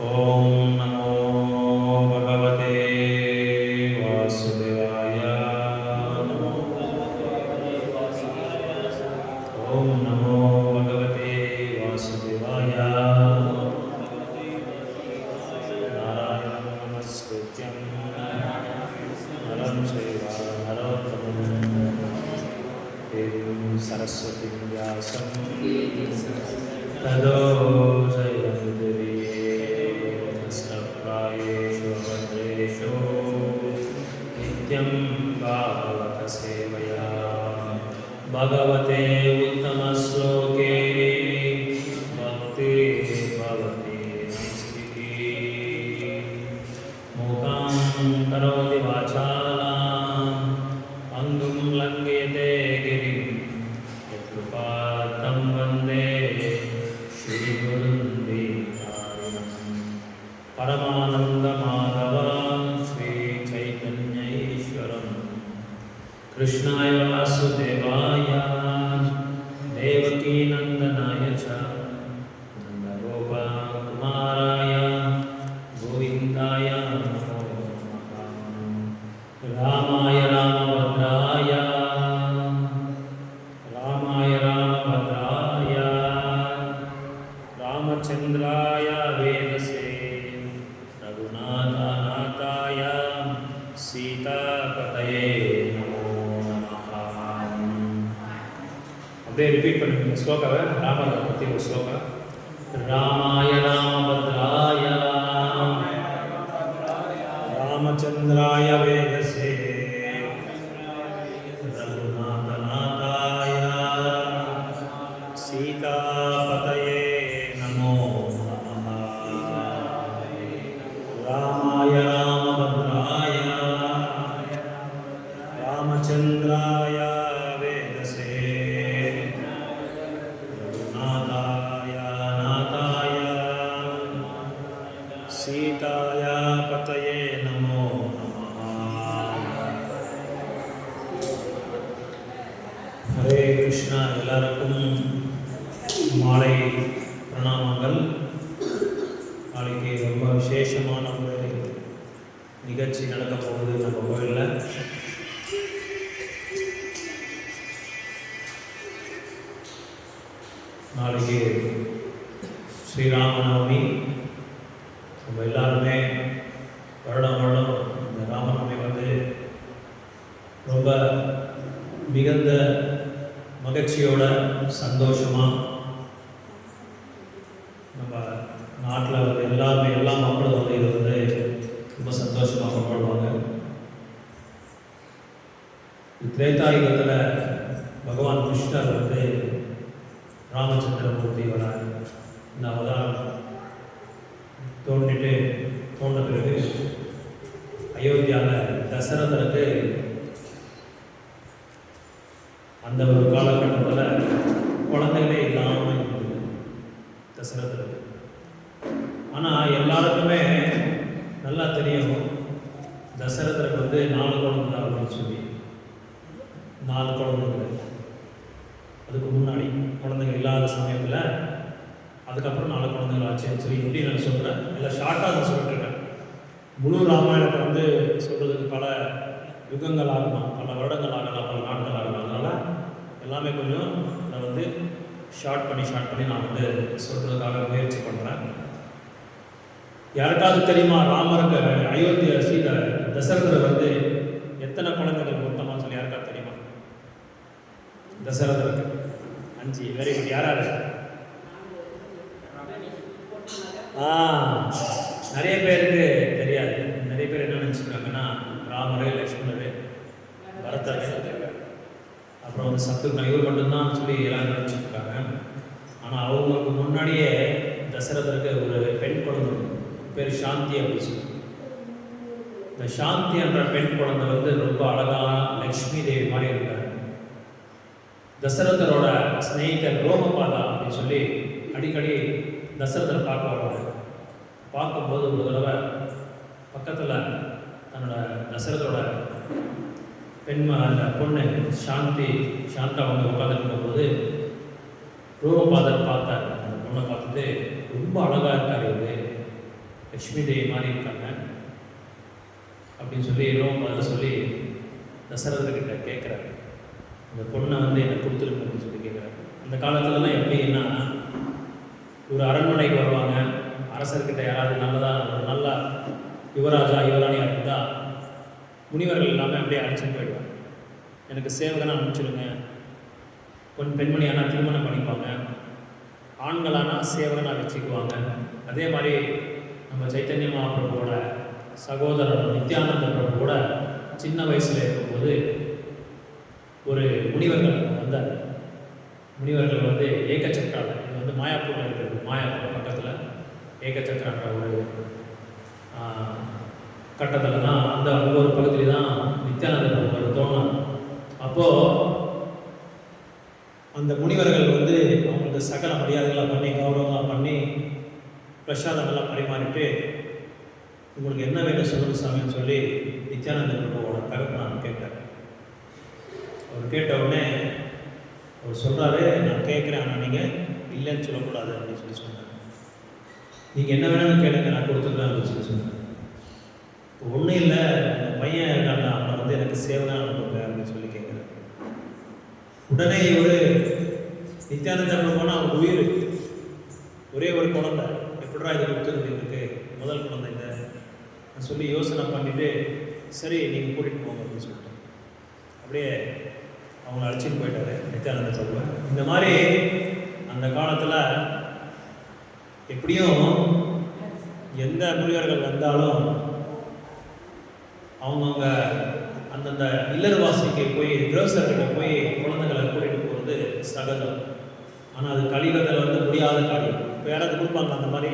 ओम नमो भगवते वासुदेवाय। ओम नमो भगवते वासुदेवाय। नारायणं नमस्कृत्यं नरं चैव नरोत्तमं देवीं सरस्वतीं व्यासं ततो भद्रेषु नित्यं भागवत सेवया भगवते उत्तमश्लोके भक्ति भवति निस्तिः। मूकां करोति वाचालां अङ्गुं लङ्घयते गिरिं यत्कृपातं वन्दे श्रीगुरुं दीनतारिणम्। परमानन्दमाधव श्रीचैतन्यैश्वरं कृष्णाय वासुदेवाय देवकीनन्दनाय च नन्दगोपकुमाराय गोविन्दाय नमो नमः। रामाय रामभद्राय रामचन्द्राय वेदसे रघुनाथाय सीतापतये नमो नमः। அப்படியே ரிப்பீட் பண்ணுங்க ஸ்லோகாவை. ராமரை பற்றி ஒரு ஸ்லோகம். ராமாய ராமபத்ராய ராமச்சந்திராய வேதசே ரகுநாதநாதாய சீதாபதயே நமோ நமः. ராமாய ராமபத்ராய ராமச்சந்திராய வேதசே ரகுநாதாய நாதாய சீதாய பதயே நமோ நமः. ஹரே கிருஷ்ணா. எல்லாருக்கும் மாலை பிரணாமங்கள். நாளைக்கு ரொம்ப விசேஷமான ஒரு நிகழ்ச்சி நடக்க போகுது நம்ம கோயிலில். நாளைக்கு ஸ்ரீராமநவமி. நம்ம எல்லாருமே வருடம் இந்த ராமநவமி வந்து ரொம்ப மிகுந்த மகிழ்ச்சியோட சந்தோஷமாக நம்ம நாட்டில் வந்து எல்லா மக்களும் வந்து இது வந்து ரொம்ப சந்தோஷமாக கொண்டாடுவாங்க. திரேதாயுகத்தில் பகவான் கிருஷ்ணர் வந்து ராமச்சந்திரமூர்த்தி வரார். இந்த அவதாரம் தோன்ற பிறகு அயோத்தியாவில் தசரதருக்கு அந்த ஒரு காலகட்டத்தில் குழந்தைகளே இல்லாமல் இருந்தது தசரதருக்கு. ஆனால் எல்லாருக்குமே நல்லா தெரியும் தசரதருக்கு வந்து 4 குழந்தை அப்படின்னு சொல்லி. 4 குழந்தைகள் அதுக்கு முன்னாடி குழந்தைகள் இல்லாத சமயத்தில், அதுக்கப்புறம் 4 குழந்தைகள் ஆச்சுன்னு சொல்லி எப்படி நான் சொல்கிறேன். எல்லாம் ஷார்ட்டாக நான் சொல்லிட்டுருக்கேன். முழு ராமாயணத்தை வந்து சொல்கிறதுக்கு பல யுகங்கள் ஆகலாம், பல வருடங்கள் ஆகலாம், பல நாட்கள் ஆகலாம். அதனால் எல்லாமே கொஞ்சம் நான் வந்து ஷார்ட் பண்ணி நான் வந்து சொல்கிறதுக்காக முயற்சி பண்ணுறேன். யாருக்காவது தெரியுமா ராமருக்கு அயோத்தியா தசரதர் வந்து எத்தனை குழந்தைகள் மொத்தமாக சொல்லி யாருக்காவது தெரியுமா? தசரதருக்கு 5. Very good. யாராரு? நிறைய பேருக்கு தெரியாது. நிறைய பேர் என்ன நினச்சிக்கிறாங்கன்னா ராமர், லக்ஷ்மணர், பரதர், அப்புறம் வந்து சத்ருகன் இவர் மட்டும்தான் சொல்லி எல்லாம் நினச்சிருக்காங்க. ஆனால் அவங்களுக்கு முன்னாடியே தசரதருக்கு ஒரு பெண் குழந்தை பேர் சாந்தி அப்படின்னு சொல்லி. இந்த சாந்தி என்ற பெண் குழந்தை வந்து ரொம்ப அழகான லக்ஷ்மி தேவி மாதிரி இருக்காங்க. தசரதரோட ஸ்நேகிதர் ரோமபாலா அப்படின்னு சொல்லி அடிக்கடி தசரதர் பார்க்க வருவாங்க. பார்க்கும்போது ஒரு தடவை பக்கத்தில் தன்னோட தசரதரோட அந்த பொண்ணு சாந்தா வந்து உட்காந்துருக்கும் போது ரோமபாதர் பார்த்தார். அந்த பொண்ணை பார்த்துட்டு ரொம்ப அழகாக இருக்கார் இவர் லக்ஷ்மி தேவி மாதிரி இருக்காங்க அப்படின்னு சொல்லி பதில் சொல்லி தசரதர்கிட்ட கேட்குறாரு. அந்த பொண்ணை வந்து என்னை கொடுத்துருக்கு அப்படின்னு சொல்லி கேட்குறாரு. அந்த காலத்துலலாம் எப்படின்னா, ஒரு அரண்மனைக்கு வருவாங்க, அரசர்கிட்ட யாராவது நல்லதாக ஒரு நல்ல யுவராஜா யுவராணியாக இருந்தால் முனிவர்கள் எல்லாமே அப்படியே அழைச்சிட்டு போயிடுவாங்க. எனக்கு சேவகனாக அனுப்பிச்சிடுங்க. பெண்மணியானா திருமணம் பண்ணிப்பாங்க, ஆண்களானா சேவகனாக வச்சுக்குவாங்க. அதே மாதிரி நம்ம சைத்தன்ய மகாபிரபுவோட சகோதரர் நித்யானந்த பிரபு கூட சின்ன வயசில் இருக்கும்போது ஒரு முனிவர்கள் வந்தார். முனிவர்கள் வந்து ஏகச்சக்கரால, இது வந்து மாயாப்பூரில் இருக்கிறது, மாயாப்பூர் பக்கத்தில் ஏகச்சக்கரன்ற ஒரு கட்டத்தில் தான் அந்த ஒவ்வொரு பகுதியில் தான் நித்யானந்த பிரபு ஒரு தோணும். அப்போது அந்த முனிவர்கள் வந்து அவங்களுக்கு சகல மரியாதைகளாக பண்ணி கௌரவமாக பண்ணி பிரசாதங்கள்லாம் பரிமாறிட்டு, உங்களுக்கு என்ன வேணும் சொல்லுங்க சாமின்னு சொல்லி நித்யானந்த பிரபுவோட தகப்பனார் கேட்டார். அவர் கேட்ட உடனே அவர் சொல்கிறாரு, நான் கேட்குறேன், ஆனால் நீங்கள் இல்லைன்னு சொல்லக்கூடாது அப்படின்னு சொல்லி சொன்னார். நீங்கள் என்ன வேணும்னு கேளுங்க, நான் கொடுத்துருக்கேன் அப்படின்னு சொல்லி சொன்னார். இப்போ ஒன்றும் இல்லை, அந்த பையன் இருக்காங்க, அவனை வந்து எனக்கு சேவனை அனுப்புங்க அப்படின்னு சொல்லி கேட்குறாரு. உடனே இவர் நித்யானந்த பிரபுனா அவர் உயிர், ஒரே ஒரு குழந்தை, எப்படிடா இது கொடுத்துருது இருக்கு, முதல் குழந்தை இந்த சொல்லி யோசனை பண்ணிவிட்டு, சரி நீங்கள் கூட்டிகிட்டு போங்க அப்படின்னு சொல்லிட்டு அப்படியே அவங்கள அழைச்சிட்டு போயிட்டாரு நித்யானந்த பிரபு. இந்த மாதிரி அந்த காலத்தில் எப்படியும் எந்த முனிவர்கள் வந்தாலும் அவங்கவுங்க அந்தந்த இல்லறவாசிக்கு போய் கிரகஸ்தர்கிட்ட போய் குழந்தைகளை கூட்டிகிட்டு போகிறது சகஜம். ஆனால் அது கலியுகத்தில் வந்து முடியாத காரியம். இப்போ யாராவது கொடுப்பாங்க அந்த மாதிரி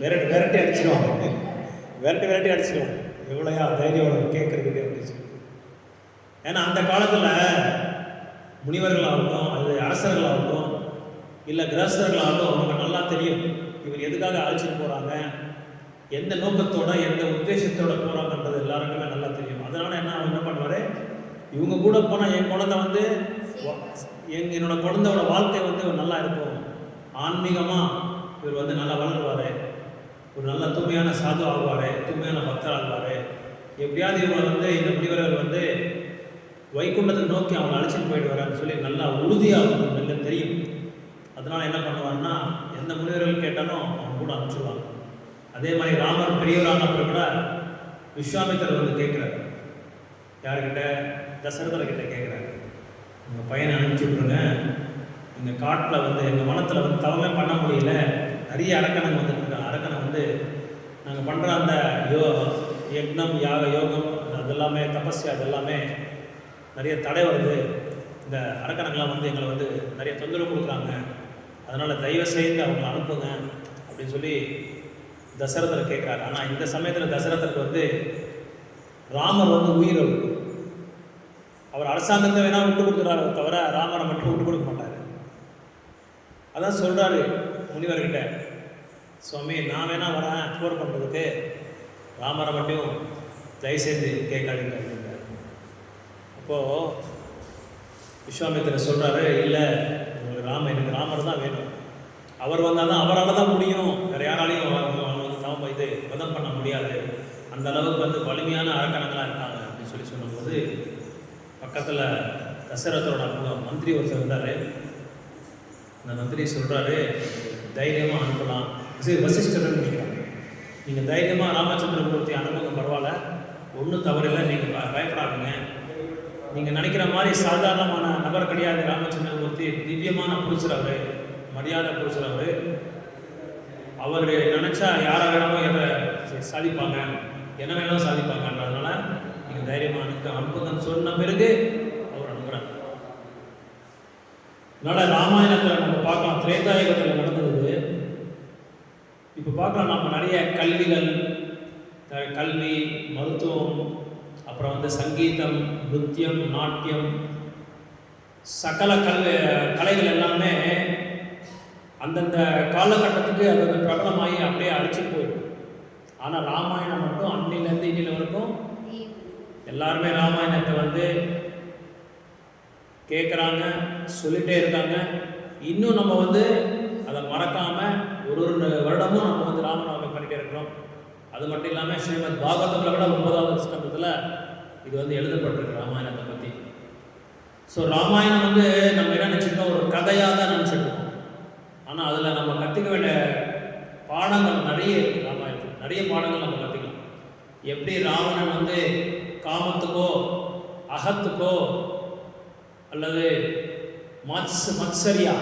விரட்டி அடிச்சிடுவாங்க, விரட்டி அடிச்சிடுவாங்க. எவ்வளோயா தைரியம் கேட்குறதுக்கு இருந்துச்சு. ஏன்னா அந்த காலத்தில் முனிவர்களாகட்டும், அது அரசர்களாகட்டும், இல்லை கிரகஸ்தர்களாகட்டும், அவங்க நல்லா தெரியும் இவர் எதுக்காக அழைச்சிட்டு போகிறாங்க, எந்த நோக்கத்தோட எந்த உத்தேசத்தோட போகிறாங்கன்றது எல்லாருக்குமே நல்லா தெரியும். அதனால் என்ன பண்ணுவார், இவங்க கூட போனால் என் குழந்தை வந்து என்னோட குழந்தையோட வாழ்க்கை வந்து நல்லா இருக்கும், ஆன்மீகமாக இவர் வந்து நல்லா வளருவார், ஒரு நல்ல தூய்மையான சாது ஆகுவார், தூய்மையான பக்தர் ஆகுவார், எப்படியாவது இவங்க வந்து இந்த முனிவர்கள் வந்து வைகுண்டத்தை நோக்கி அவங்க அழைச்சிட்டு போயிடுவாரான்னு சொல்லி நல்லா உறுதியாக நல்ல தெரியும். அதனால் என்ன பண்ணுவாங்கன்னா, எந்த முனிவர்கள் கேட்டாலும் அவங்க கூட அனுப்பிச்சுடுவாங்க. அதே மாதிரி ராமர் பெரியவரானப்போ கூட விஸ்வாமித்திரர் வந்து கேட்குறாரு, யார்கிட்ட, தசரதர்கிட்ட கேட்குறாரு, உங்கள் பையனை அனுப்பிச்சி விட்ருங்க, எங்கள் காட்டில் வந்து எங்கள் வனத்தில் வந்து தவமே பண்ண முடியல, நிறைய அரக்கணங்க வந்துட்டுருக்காங்க, அரக்கணை வந்து நாங்கள் பண்ணுற அந்த யக்னம் யோகம் அதெல்லாமே தபஸ்யா அதெல்லாமே நிறைய தடை வருது, இந்த அரக்கணங்கள்லாம் வந்து எங்களை வந்து நிறைய தொந்தரவு கொடுக்குறாங்க, அதனால் தயவு செய்து அவங்களை அனுப்புங்க அப்படின்னு சொல்லி தசரதர் கேட்குறாரு. ஆனால் இந்த சமயத்தில் தசரதருக்கு வந்து ராமர் வந்து உயிரை விட்டு அவர் அரசாங்கத்தை வேணால் விட்டு கொடுத்துறாரு தவிர ராமரை மட்டும் விட்டு கொடுக்க மாட்டார். அதான் சொல்கிறாரு முனிவர்கிட்ட, சுவாமி நான் வேணா வரேன் போர் பண்ணுறதுக்கு, ராமரை மட்டும் தயவுசெய்து கேட்காதீங்க அப்படின்றார். அப்போது விஸ்வாமித்திரர் சொல்கிறாரு, இல்லை உங்களுக்கு எனக்கு ராமர் தான் வேணும், அவர் வந்தால் தான் அவரால் தான் முடியும், வேறு யாராலையும் இது வதம் பண்ண முடியாது, அந்த அளவுக்கு வந்து வலிமையான அரக்கணங்களாக இருக்காங்க அப்படின்னு சொல்லி சொல்லும்போது, பக்கத்தில் தசரதோட மந்திரி ஒருத்தர் இருந்தார். அந்த மந்திரி சொல்கிறாரு, தைரியமாக அனுப்பலாம், சரி வசிஷ்டர்னு நினைக்கிறாங்க, நீங்கள் தைரியமாக ராமச்சந்திரமூர்த்தி அனுப்புங்க, பரவாயில்ல, ஒன்றும் தவறில்லை, நீங்கள் பயப்படாதீங்க, நீங்கள் நினைக்கிற மாதிரி சாதாரணமான நபர் கிடையாது ராமச்சந்திரமூர்த்தி, திவ்யமான புருஷர் அவர், மரியாதை புருஷர் அவர், அவர் நினச்சா யாரை வேணாலும் எதை சாதிப்பாங்க, என்ன வேணாலும் சாதிப்பாங்கன்றதுனால நீங்கள் தைரியமாக அனுப்புங்கன்னு சொன்ன பிறகு அவர் அனுப்புகிறார். அதனால் ராமாயணத்தில் நம்ம பார்க்கலாம், திரேதாயுகத்தில் நடந்தது. இப்போ பார்க்கலாம், நம்ம நிறைய கல்வி, மருத்துவம், அப்புறம் வந்து சங்கீதம், நிருத்தியம், நாட்டியம், சகல கலைகள் எல்லாமே அந்தந்த காலகட்டத்துக்கு அது வந்து பிரபலமாகி அப்படியே அழிச்சிட்டு போயிடும். ஆனால் ராமாயணம் மட்டும் அன்னிலேருந்து இன்னில வரைக்கும் எல்லாருமே ராமாயணத்தை வந்து கேட்குறாங்க, சொல்லிகிட்டே இருக்காங்க. இன்னும் நம்ம வந்து அதை மறக்காமல் ஒரு வருடமும் நம்ம வந்து ராமனை பார்த்துக்கிட்டே இருக்கிறோம். அது மட்டும் இல்லாமல் ஸ்ரீமத் பாகவதத்தில் கூட 9வது ஸ்கந்தத்தில் இது வந்து எழுதப்பட்டிருக்கு ராமாயணத்தை பற்றி. ஸோ ராமாயணம் வந்து நம்ம என்ன நினச்சிருக்கோம், ஒரு கதையாக தான் நினச்சிருக்கோம். ஆனால் அதில் நம்ம கற்றுக்க வேண்டிய பாடங்கள் நிறைய இருக்குது. ராமாயணத்தில் நிறைய பாடங்கள் நம்ம கற்றுக்கலாம். எப்படி ராவணன் வந்து காமத்துக்கோ அகத்துக்கோ அல்லது மத்சரியா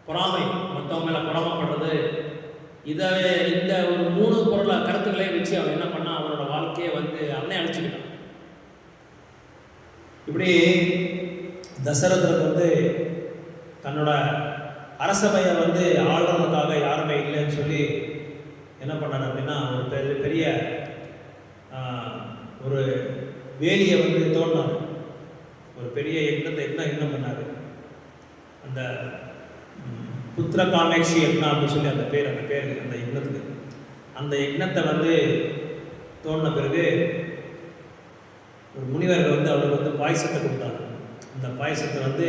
பொறாமை, மற்றவங்க மேலே பொறாமப்படுறது, இந்த ஒரு 3 பொருளை கருத்துக்களை வச்சு அவன் என்ன பண்ணான், அவனோட வாழ்க்கையை வந்து அவனே அழிச்சுக்கிட்டான். இப்படி தசரதனுக்கு வந்து தன்னோட அரசபையை வந்து ஆளுறதுக்காக யாருமே இல்லைன்னு சொல்லி என்ன பண்ணார் அப்படின்னா, ஒரு பெரிய ஒரு வேலியை வந்து தோண்டினார். ஒரு பெரிய யக்னம் பண்ணார். அந்த புத்திர காமேட்சி யக்னம் அப்படின்னு சொல்லி அந்த பேர் அந்த யக்னத்துக்கு. அந்த யக்னத்தை வந்து தோண்டின பிறகு ஒரு முனிவர்கள் வந்து அவருக்கு வந்து பாயசத்தை கொடுத்தாங்க. அந்த பாயசத்தை வந்து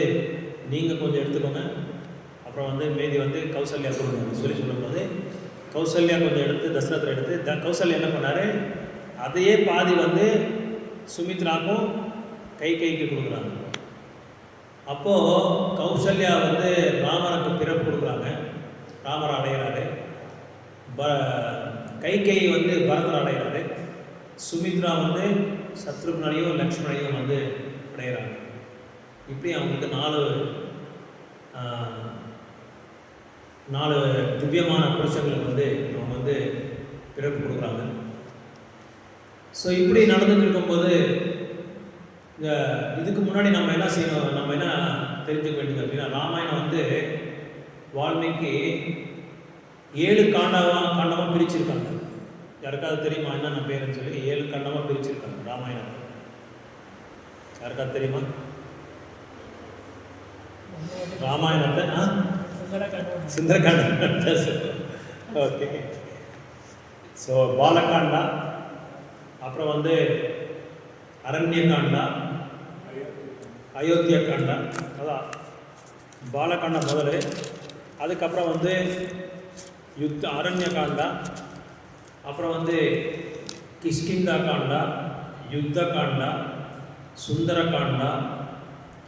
நீங்கள் கொஞ்சம் எடுத்துக்கோங்க, அப்புறம் வந்து மீதி வந்து கௌசல்யா கொடுங்க சொல்லும்போது கௌசல்யா கொஞ்சம் எடுத்து தசரதர் எடுத்து கௌசல்யா என்ன பண்ணார், அதையே பாதி வந்து சுமித்ராக்கும் கைக்கு கொடுக்குறாங்க. அப்போது கௌசல்யா வந்து ராமனுக்கு பிறப்பு கொடுக்குறாங்க, ராமரை அடைகிறாரு. கைகை வந்து பரதர் அடைகிறாரு. சுமித்ரா வந்து சத்ருக்னையும் லக்ஷ்மணையும் வந்து அடைகிறாங்க. இப்படி அவங்களுக்கு 4 திவ்யமான புருஷங்களுக்கு வந்து அவங்க வந்து பிறப்பு கொடுக்குறாங்க. ஸோ இப்படி நடந்துட்டு இருக்கும்போது இதுக்கு முன்னாடி நம்ம என்ன செய்யணும், நம்ம என்ன தெரிஞ்சுக்க வேண்டியது அப்படின்னா, ராமாயணம் வந்து வால்மீகி 7 காண்டமாக பிரிச்சிருக்காங்க. யாருக்காவது தெரியுமா என்னென்ன பேருன்னு சொல்லி? 7 காண்டமாக பிரிச்சிருக்காங்க ராமாயணம். யாருக்காவது தெரியுமா ராமாயணத்தை? சுந்தரகாண்டம். ஓகே. ஸோ பாலகாண்டா, அப்புறம் வந்து அரண்யகாண்டா, அயோத்தியா காண்டா, அதான் பாலகாண்டா முதல்ல. அதுக்கப்புறம் வந்து அரண்யகாண்டா, அப்புறம் வந்து கிஷ்கிந்தா காண்டா, யுத்த காண்டா, சுந்தரகாண்டா,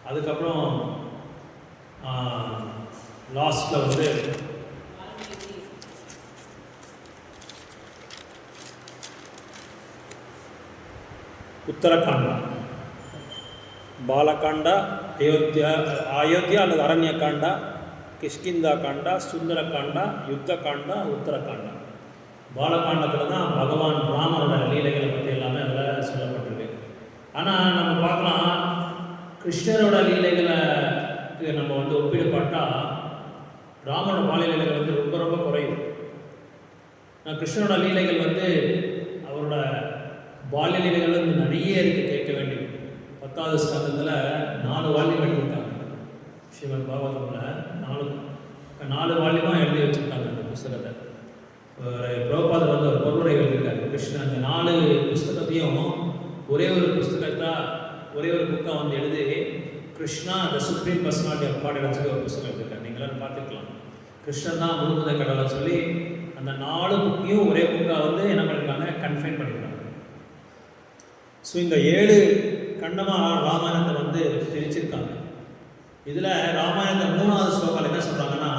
அதுக்கப்புறம் லாஸ்ட்டில் வந்து உத்தரகாண்டா. பாலகாண்டா, அயோத்தியா அல்லது அரண்யகாண்டா, கிஷ்கிந்தா காண்டா, சுந்தரகாண்டா, யுத்த காண்டா, உத்தரகாண்டா. பாலகாண்டத்தில் தான் பகவான் ராமரோட லீலைகளை பற்றி எல்லாமே அதில் சொல்லப்பட்டிருக்கு. ஆனால் நம்ம பார்க்கலாம், கிருஷ்ணரோட லீலைகளுக்கு நம்ம வந்து ஒப்பிடுபட்டா ராமரோட பாலலீலைகள் வந்து ரொம்ப ரொம்ப குறையும். கிருஷ்ணரோட லீலைகள் வந்து அவரோட பால்ய லீலைகள் வந்து நிறைய இருக்குது, கேட்க வேண்டியது. 10வது ஸ்கந்தத்தில் 4 வால்யூம் எழுதியிருக்காங்க. ஸ்ரீமத் பாகவதத்தில் 4 வால்யூமாக எழுதி வச்சுருக்காங்க அந்த புஸ்தகத்தை. பிரபுபாதர் வந்து ஒரு பொருளுரை எழுதியிருக்காரு. கிருஷ்ணன் அந்த 4 புஸ்தகத்தையும் ஒரே ஒரு புக்காக வந்து எழுதி Krishna the supreme personality of God சொல்லி ஒரு புஸ்தகம் எழுதியிருக்காரு. நீங்களாம் பார்த்துக்கலாம். கிருஷ்ணன் தான் முழுமுத கடவுளை சொல்லி அந்த 4 புக்கையும் ஒரே புக்காக வந்து என்ன பண்ணியிருக்காங்க, கன்ஃபைன் பண்ணியிருக்காங்க. ஸோ இந்த 7 கண்டமாக ராமாயணத்தை வந்து பிரிச்சிருக்காங்க. இதில் ராமாயணத்தை 3வது ஸ்லோகால் என்ன சொல்கிறாங்கன்னா,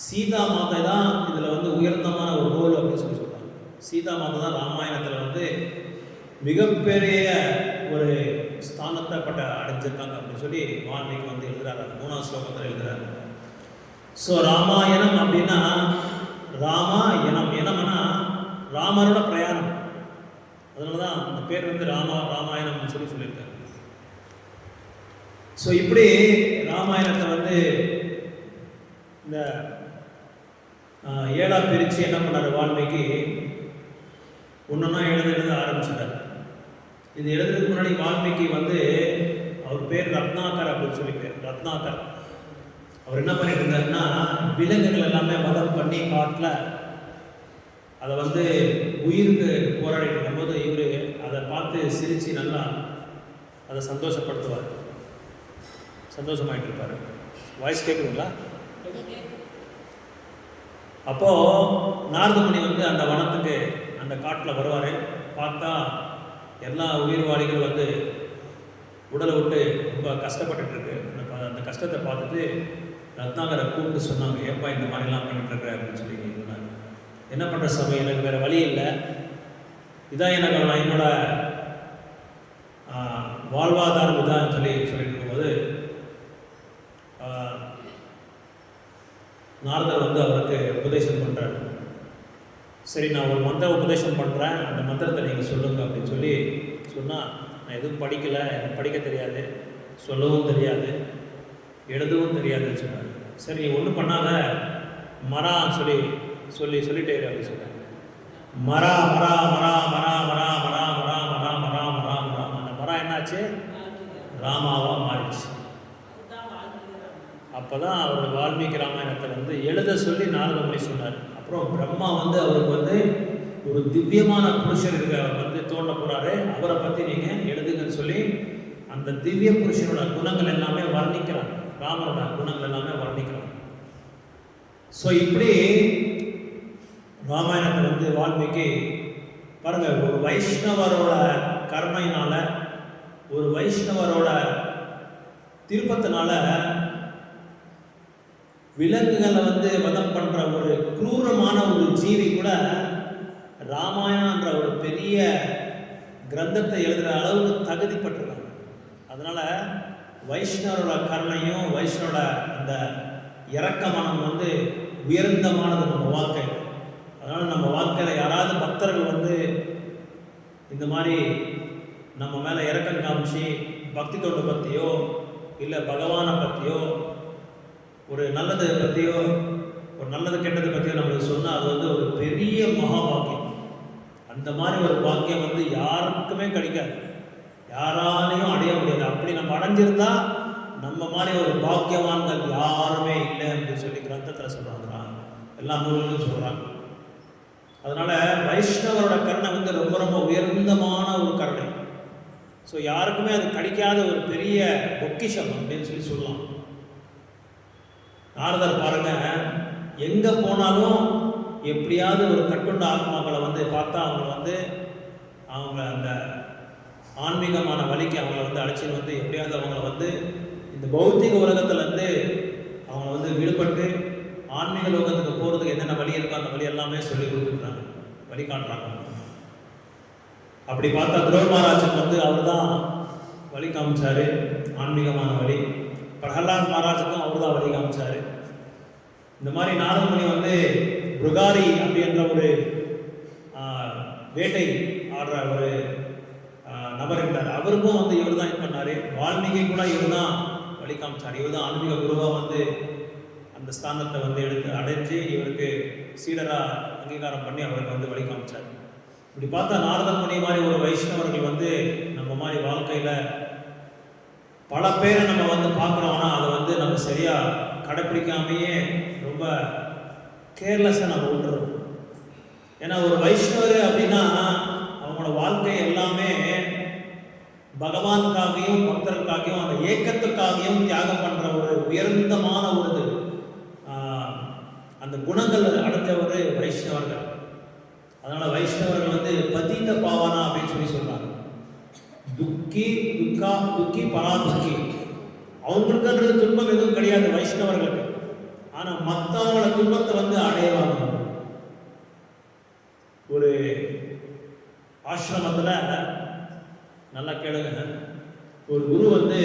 சீதா மாதை தான் இதில் வந்து உயர்ந்தமான ஒரு ரோல் அப்படின்னு சொல்லி சொல்கிறாங்க. சீதா மாதை தான் ராமாயணத்தில் வந்து மிகப்பெரிய ஒரு ஸ்தானத்தை அடைஞ்சிருக்காங்க அப்படின்னு சொல்லி வால்மீகி வந்து எழுதுறாரு. 3வது ஸ்லோகத்தில் எழுதுறாரு. ஸோ ராமாயணம் அப்படின்னா, இனம்னா ராமரோட பிரயாணம். அதனால தான் அந்த பேர் வந்து ராமாயணம்னு சொல்லியிருக்காரு. ஸோ இப்படி ராமாயணத்தை வந்து இந்த 7ஆ பிரித்து என்ன பண்ணார் வால்மீகி, ஒன்றா எழுத ஆரம்பிச்சிட்டார். இது எழுதுறதுக்கு முன்னாடி வால்மீகி வந்து அவர் பேர் ரத்னாகர் அப்படின்னு சொல்லி பேர் ரத்னாகர். அவர் என்ன பண்ணிட்டு இருந்தாருன்னா, விலங்குகள் எல்லாமே வதம் பண்ணி காட்டில் அதை வந்து உயிருக்கு போராடிட்டு இருக்கும்போது இவர் அதை பார்த்து சிரித்து நல்லா அதை சந்தோஷப்படுத்துவார், சந்தோஷமாயிட்டு இருப்பார். வாய்ஸ் கேட்குதுங்களா? அப்போது நாரதமுனி வந்து அந்த வனத்துக்கு அந்த காட்டில் வருவார். பார்த்தா எல்லா உயிர்வாளிகளும் வந்து உடலை விட்டு ரொம்ப கஷ்டப்பட்டுட்டு இருக்கு. அந்த கஷ்டத்தை பார்த்துட்டு ரத்னாகரை கூப்பிட்டு சொன்னாங்க, ஏப்பா இந்த மாதிரிலாம் பண்ணிட்டுருக்க அப்படின்னு சொல்லி சொன்னாங்க. என்ன பண்ணுற சமயம், எனக்கு வேறு வழி இல்லை, இதான் எனக்கு என்னோட வாழ்வாதாரம் இதான்னு சொல்லிட்டு இருக்கும்போது நாரதர் வந்து அவருக்கு உபதேசம் பண்ணுறாரு. சரி, நான் ஒரு மந்திர உபதேசம் பண்ணுறேன், அந்த மந்திரத்தை நீங்கள் சொல்லுங்கள் அப்படின்னு சொல்லி சொன்னால், நான் எதுவும் படிக்கலை, எனக்கு படிக்க தெரியாது, சொல்லவும் தெரியாது, எழுதவும் தெரியாதுன்னு சொன்னார். சரி, நீ ஒன்றும் பண்ணாத, மரான்னு சொல்லிட்டே அப்படின்னு சொன்னார். மரா மரா மரா மரா மரா மரா மரா மரா மரா மரா மரா. அந்த மரா என்னாச்சு? ராமாவாக மாறிடுச்சு. அப்போ தான் அவர் வால்மீகி ராமாயணத்தை வந்து எழுத சொல்லி நாரதமுனி சொன்னார். அப்புறம் பிரம்மா வந்து அவருக்கு வந்து ஒரு திவ்யமான புருஷர் வந்து தோண்ட போகிறாரு, அவரை பற்றி நீங்கள் எழுதுங்கன்னு சொல்லி அந்த திவ்ய புருஷனோட குணங்கள் எல்லாமே வர்ணிக்கிறாங்க, ராமரோட குணங்கள் எல்லாமே வர்ணிக்கிறாங்க. ஸோ இப்படி ராமாயணத்தை வந்து வால்மீகி பாருங்க, ஒரு வைஷ்ணவரோட கருணையினால, ஒரு வைஷ்ணவரோட திருப்பத்தினால விலங்குகளை வந்து வதம் பண்ற ஒரு குரூரமான ஒரு ஜீவி கூட ராமாயணன்ற ஒரு பெரிய கிரந்தத்தை எழுதுகிற அளவுக்கு தகுதிப்பட்டிருக்காங்க. அதனால வைஷ்ணவரோட கருணையும் வைஷ்ணவோட அந்த இறக்க மனம் வந்து உயர்ந்தமானது நம்ம வாழ்க்கையில். அதனால நம்ம வாழ்க்கையில் யாராவது பக்தர்கள் வந்து இந்த மாதிரி நம்ம மேலே இறக்கம் காமிச்சு பக்தி தொண்டை பற்றியோ இல்லை பகவானை பற்றியோ ஒரு நல்லதை பற்றியோ ஒரு நல்லது கெட்டதை பற்றியோ நம்மளுக்கு சொன்னால் அது வந்து ஒரு பெரிய மகா பாக்கியம். அந்த மாதிரி ஒரு பாக்கியம் வந்து யாருக்குமே கிடைக்காது, யாராலையும் அடைய முடியாது. அப்படி நம்ம அடைஞ்சிருந்தா நம்ம மாதிரி ஒரு பாக்கியவான்கள் யாருமே இல்லை அப்படின்னு சொல்லி கிரந்தத்தில் சொல்கிறாங்க, எல்லா நூல்களும் சொல்கிறாங்க. அதனால வைஷ்ணவரோட கருணை வந்து ரொம்ப ரொம்ப உயர்ந்தமான ஒரு கருணை. ஸோ யாருக்குமே அது கிடைக்காத ஒரு பெரிய பொக்கிஷம் அப்படின்னு சொல்லலாம். நாரதர் பாருங்க, எங்கே போனாலும் எப்படியாவது ஒரு கட்டுண்ட ஆத்மாக்களை வந்து பார்த்தா அவங்க அந்த ஆன்மீகமான வழிக்கு அவங்கள வந்து அழைச்சிட்டு வந்து எப்படியாவது அவங்கள வந்து இந்த பௌத்திக உலகத்துலேருந்து அவங்கள வந்து விடுபட்டு ஆன்மீக லோகத்துக்கு போகிறதுக்கு என்னென்ன வழி இருக்கோ அந்த வழி எல்லாமே சொல்லி கொடுத்துருக்காங்க, வழி காட்டுறாங்க. அப்படி பார்த்தா துருவ மகாராஜுக்கு வந்து அவர் தான் வழி காமிச்சாரு, ஆன்மீகமான வழி. பிரகலாத் மகாராஜுக்கும் அவர் தான் வழி காமிச்சாரு. இந்த மாதிரி நாரதமுனி வந்து புருகாரி அப்படின்ற ஒரு வேட்டை ஆடுற ஒரு நபர் இருந்தார், அவருக்கும் வந்து இவர் தான் இது பண்ணார். வால்மீகி கூட இவர் தான் வழி காமிச்சார். இவர் தான் ஆன்மீக குருவாக வந்து அந்த ஸ்தானத்தை வந்து எடுத்து அடைஞ்சு இவருக்கு சீடராக அங்கீகாரம் பண்ணி அவருக்கு வந்து வழி காமிச்சார். இப்படி பார்த்தா நாரதமுனி மாதிரி ஒரு வைஷ்ணவர்கள் வந்து நம்ம மாதிரி வாழ்க்கையில் பல பேரை நம்ம வந்து பார்க்குறோம்னா அதை வந்து நம்ம சரியாக கடைப்பிடிக்காமையே ரொம்ப கேர்லெஸ்ஸாக நம்ம விட்டுறோம். ஏன்னா ஒரு வைஷ்ணவர் அப்படின்னா அவங்களோட வாழ்க்கை எல்லாமே பகவானுக்காகவும் பக்தர்களுக்காகவும் அந்த ஏக்கத்துக்காகவும் தியாகம் பண்ணுற ஒரு உயர்ந்தமான ஒரு அந்த குணங்கள் அடைஞ்ச ஒரு வைஷ்ணவர்கள். அதனால் வைஷ்ணவர்கள் வந்து பதீத பாவனா அப்படின்னு சொல்லி சொல்கிறாங்க. துக்கி பராதுக்கி, அவங்களுக்குன்றது துன்பம் எதுவும் கிடையாது வைஷ்ணவர்களுக்கு. ஆனால் மற்றவங்கள துன்பத்தை வந்து அடையவாங்க. ஒரு ஆசிரமத்தில் நல்லா கேளுங்க, ஒரு குரு வந்து